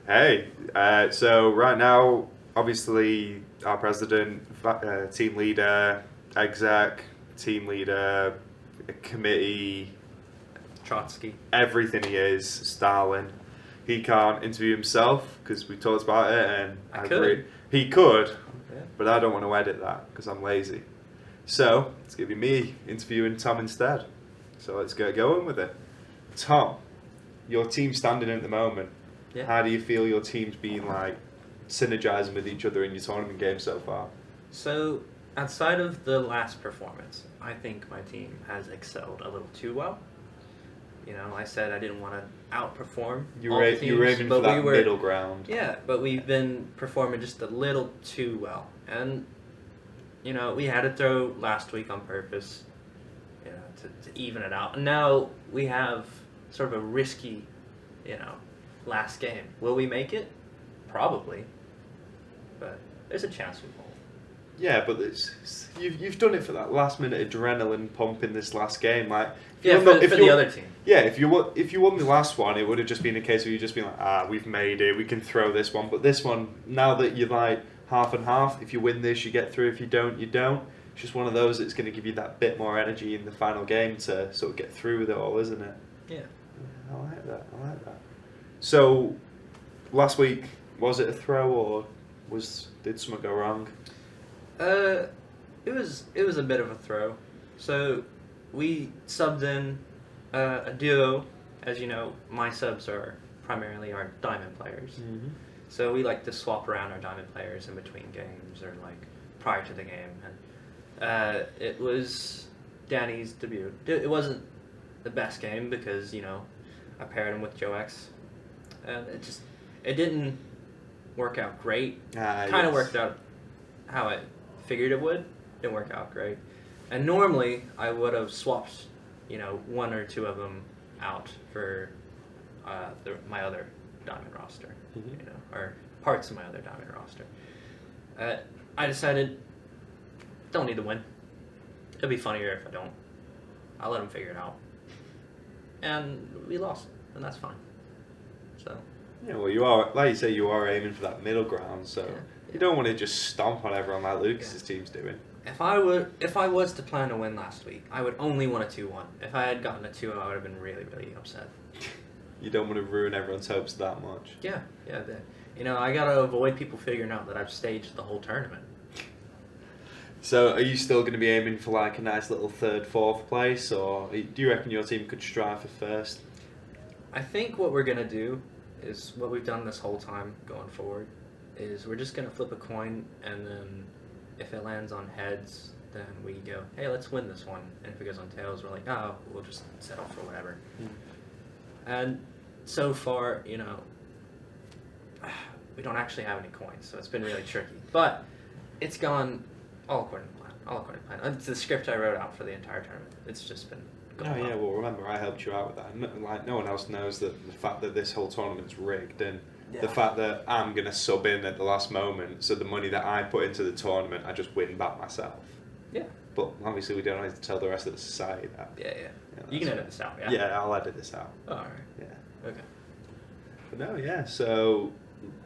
Hey, so right now, obviously, our president, team leader, exec, team leader, committee, Trotsky. everything he is, Stalin. He can't interview himself because we talked about it, and I could. He could, Yeah. but I don't want to edit that because I'm lazy. So it's gonna be me interviewing Tom instead. So let's get going with it. Tom, your team's standing at the moment. Yeah. How do you feel your team's been like synergizing with each other in your tournament game so far? So, outside of the last performance, I think my team has excelled a little too well. You know, I said I didn't want to outperform You all were, the teams, you were aiming but for that we were, middle ground. yeah, but we've been performing just a little too well. And, you know, we had to throw last week on purpose, you know, to even it out. And now we have sort of a risky, you know, last game. Will we make it? Probably. But there's a chance we won't. Yeah, but you've done it for that last minute adrenaline pump in this last game. Like, Yeah, for the other team. Yeah, if you won the last one, it would have just been a case where you just been like, we've made it, we can throw this one. But this one, now that you're like half and half, if you win this, you get through. If you don't, you don't. It's just one of those that's going to give you that bit more energy in the final game to sort of get through with it all, isn't it? Yeah. I like that. I like that. So, last week, was it a throw or did something go wrong? It was a bit of a throw. So we subbed in a duo. As you know, my subs are primarily our diamond players. Mm-hmm. So we like to swap around our diamond players in between games or like prior to the game. And it was Danny's debut. It wasn't the best game because, you know, I paired him with Joe X. And it didn't work out great. Kind of worked out how I figured it would. Didn't work out great. And normally I would have swapped, you know, one or two of them out for my other diamond roster, Mm-hmm. you know, or parts of my other diamond roster. I decided, don't need to win. It'll be funnier if I don't. I'll let them figure it out. And we lost, and that's fine. So. Yeah, well, you are, like you say, you are aiming for that middle ground, so Yeah. you don't want to just stomp on everyone like Lucas's team's doing. If I was to plan to win last week, I would only want a 2-1. If I had gotten a 2-0, I would have been really, really upset. You don't want to ruin everyone's hopes that much. Yeah. You know, I gotta avoid people figuring out that I've staged the whole tournament. So, are you still going to be aiming for like a nice little third, fourth place, or do you reckon your team could strive for first? I think what we're gonna do is what we've done this whole time going forward is we're just gonna flip a coin, and then if it lands on heads, then we go, hey, let's win this one. And if it goes on tails, we're like, oh, we'll just settle for whatever. And so far, you know, we don't actually have any coins, so it's been really tricky. But it's gone all according to plan. All according to plan. It's the script I wrote out for the entire tournament. It's just been going Oh yeah, well remember I helped you out with that. No one else knows that the fact that this whole tournament's rigged, and the fact that I'm gonna sub in at the last moment, so the money that I put into the tournament, I just win back myself. Yeah. But obviously we don't need to tell the rest of the society that. Yeah. Yeah, You can edit this out, yeah? Yeah, I'll edit this out. Oh, alright. Yeah. Okay. But no, yeah. So,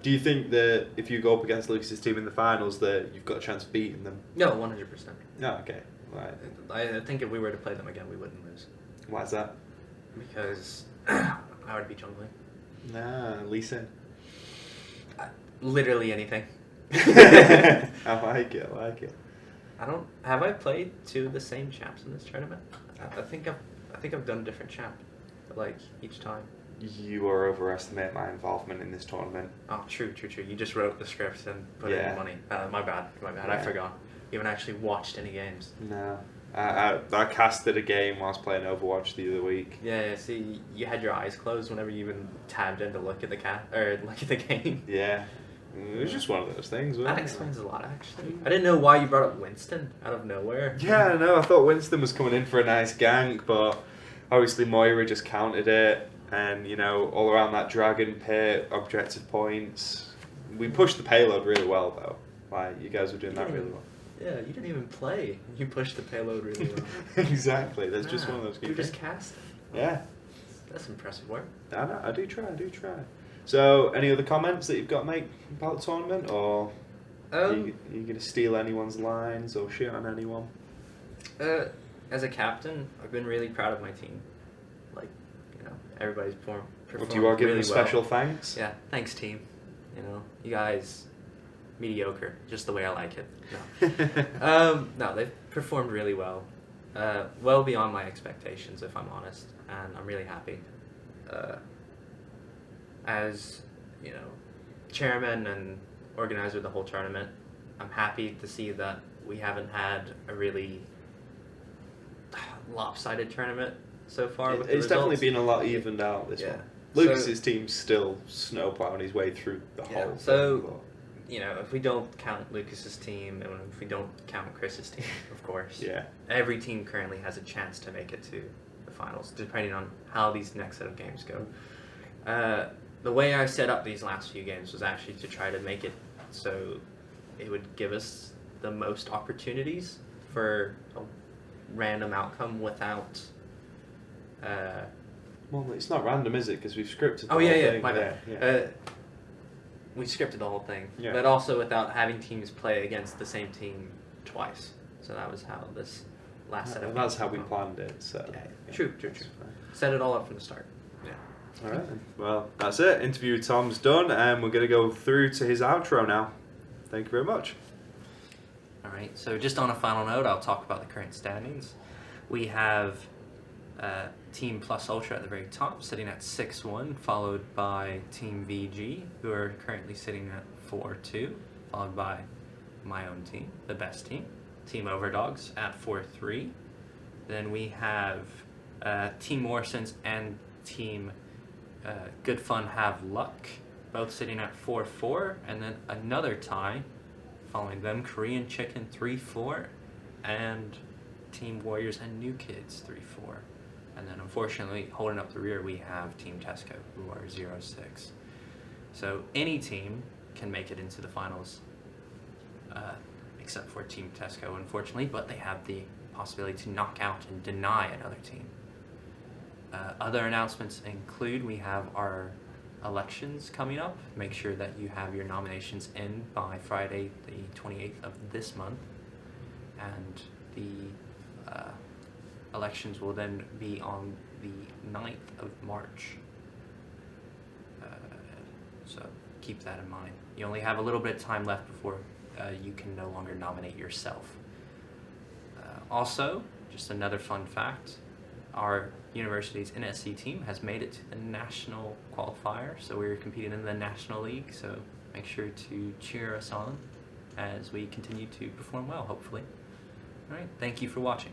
do you think that if you go up against Lucas's team in the finals, that you've got a chance of beating them? No, 100%. No, okay. Right. I think if we were to play them again, we wouldn't lose. Why is that? Because I would be jungling. Nah, Lisa. Literally anything. I like it. I like it. Have I played two of the same champs in this tournament? I think I've done a different champ, like each time. You overestimate my involvement in this tournament. Oh, true. You just wrote the script and put it in money. My bad. Yeah. I forgot. You haven't actually watched any games. No. I casted a game whilst playing Overwatch the other week. Yeah. See, you had your eyes closed whenever you even tabbed in to look at the game. Yeah. It was just one of those things, wasn't That it? explains a lot, actually. I didn't know why you brought up Winston out of nowhere. Yeah, I know. I thought Winston was coming in for a nice gank, but obviously Moira just countered it, and you know, all around that dragon pit, objective points. We pushed the payload really well, though. Like you guys were doing that really well. Yeah, you didn't even play. You pushed the payload really well. Exactly. That's just one of those games. You just cast. Yeah. That's impressive work. I know. I do try. So, any other comments that you've got to make about the tournament, or are you going to steal anyone's lines or shit on anyone? As a captain, I've been really proud of my team. Like, everybody's performed Well, do you want to give really them a special well. thanks? Yeah, thanks team. You guys, mediocre, just the way I like it. No, no, they've performed really well. Well beyond my expectations, if I'm honest, and I'm really happy. As chairman and organizer of the whole tournament, I'm happy to see that we haven't had a really lopsided tournament so far. With the It's definitely results. been a lot evened out this Yeah. one. Lucas's team's still snowplowing his way through the Yeah, whole so- thing. If we don't count Lucas's team, and if we don't count Chris's team, of course, Yeah. every team currently has a chance to make it to the finals, depending on how these next set of games go. The way I set up these last few games was actually to try to make it so it would give us the most opportunities for a random outcome without... Well, it's not random, is it? Because we've scripted the Oh, whole yeah, thing. my bad. Yeah. We scripted the whole thing, Yeah. but also without having teams play against the same team twice. So that was how this last set of That's games how we went. planned it. So Yeah. True. that's fine. Set it all up from the start. Yeah. All right. Then. Well, that's it. Interview with Tom's done, and we're going to go through to his outro now. Thank you very much. All right. So just on a final note, I'll talk about the current standings. We have Team Plus Ultra at the very top, sitting at 6-1, followed by Team VG, who are currently sitting at 4-2, followed by my own team, the best team, Team Overdogs at 4-3. Then we have Team Morrisons and Team Good Fun Have Luck, both sitting at 4-4, and then another tie following them, Korean Chicken 3-4, and Team Warriors and New Kids 3-4. And then unfortunately, holding up the rear, we have Team Tesco, who are 0-6. So any team can make it into the finals, except for Team Tesco, unfortunately, but they have the possibility to knock out and deny another team. Other announcements include we have our elections coming up. Make sure that you have your nominations in by Friday, the 28th of this month. And the elections will then be on the 9th of March. So keep that in mind. You only have a little bit of time left before you can no longer nominate yourself. Also, just another fun fact, our university's NSC team has made it to the national qualifier, so we're competing in the National League, so make sure to cheer us on as we continue to perform well, hopefully. All right, thank you for watching.